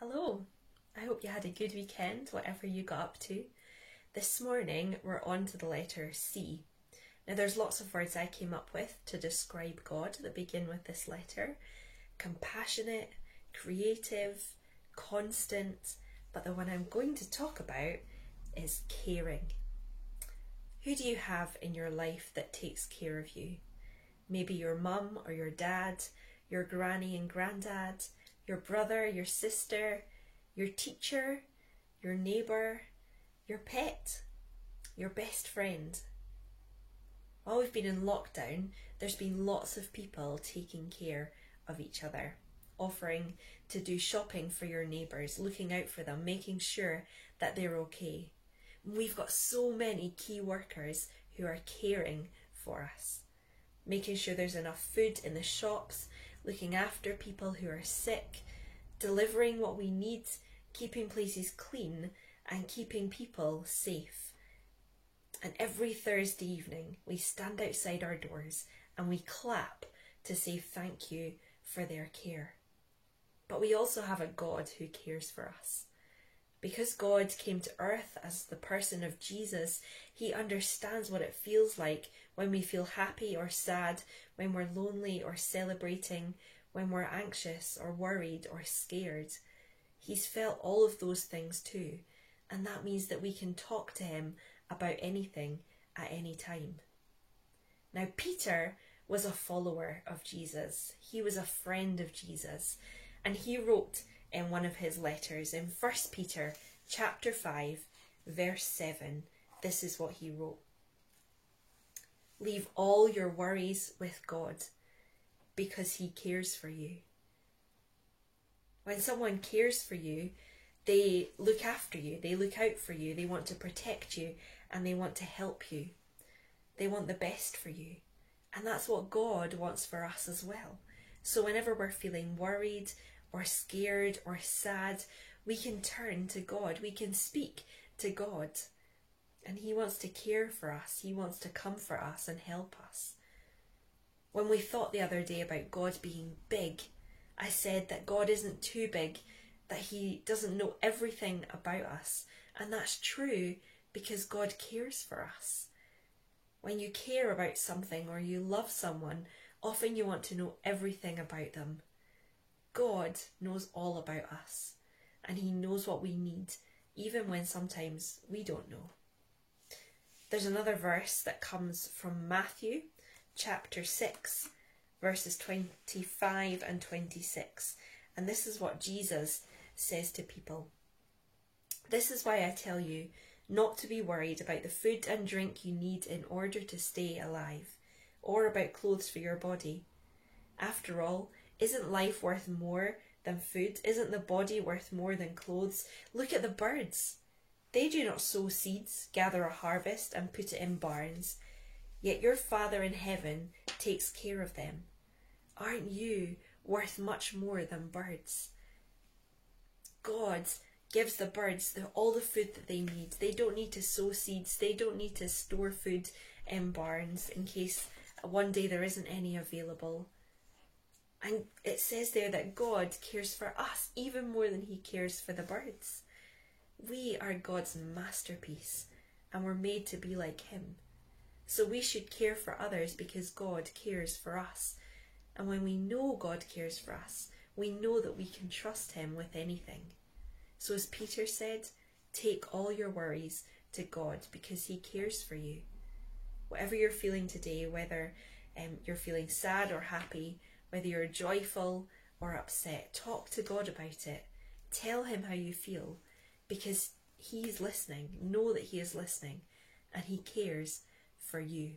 Hello, I hope you had a good weekend, whatever you got up to. This morning we're on to the letter C. Now there's lots of words I came up with to describe God that begin with this letter. Compassionate, creative, constant, but the one I'm going to talk about is caring. Who do you have in your life that takes care of you? Maybe your mum or your dad, your granny and granddad, your brother, your sister, your teacher, your neighbour, your pet, your best friend. While we've been in lockdown, there's been lots of people taking care of each other, offering to do shopping for your neighbours, looking out for them, making sure that they're okay. We've got so many key workers who are caring for us, making sure there's enough food in the shops, looking after people who are sick, delivering what we need, keeping places clean and keeping people safe. And every Thursday evening we stand outside our doors and we clap to say thank you for their care. But we also have a God who cares for us. Because God came to earth as the person of Jesus, he understands what it feels like when we feel happy or sad, when we're lonely or celebrating, when we're anxious or worried or scared. He's felt all of those things too, and that means that we can talk to him about anything at any time. Now, Peter was a follower of Jesus. He was a friend of Jesus, and he wrote in one of his letters in 1 Peter chapter 5 verse 7, this is what he wrote. Leave all your worries with God because he cares for you. When someone cares for you, they look after you, they look out for you, they want to protect you and they want to help you. They want the best for you. And that's what God wants for us as well. So whenever we're feeling worried or scared or sad, we can turn to God. We can speak to God. And he wants to care for us. He wants to comfort us and help us. When we thought the other day about God being big, I said that God isn't too big, that he doesn't know everything about us. And that's true because God cares for us. When you care about something or you love someone, often you want to know everything about them. God knows all about us, and he knows what we need, even when sometimes we don't know. There's another verse that comes from Matthew chapter 6, verses 25 and 26, and this is what Jesus says to people. This is why I tell you not to be worried about the food and drink you need in order to stay alive, or about clothes for your body. After all, isn't life worth more than food? Isn't the body worth more than clothes? Look at the birds. They do not sow seeds, gather a harvest and put it in barns, yet your Father in heaven takes care of them. Aren't you worth much more than birds? God gives the birds all the food that they need. They don't need to sow seeds. They don't need to store food in barns in case one day there isn't any available. And it says there that God cares for us even more than he cares for the birds. We are God's masterpiece and we're made to be like him. So we should care for others because God cares for us. And when we know God cares for us, we know that we can trust him with anything. So as Peter said, take all your worries to God because he cares for you. Whatever you're feeling today, whether you're feeling sad or happy, whether you're joyful or upset, talk to God about it. Tell him how you feel because he is listening. Know that he is listening and he cares for you.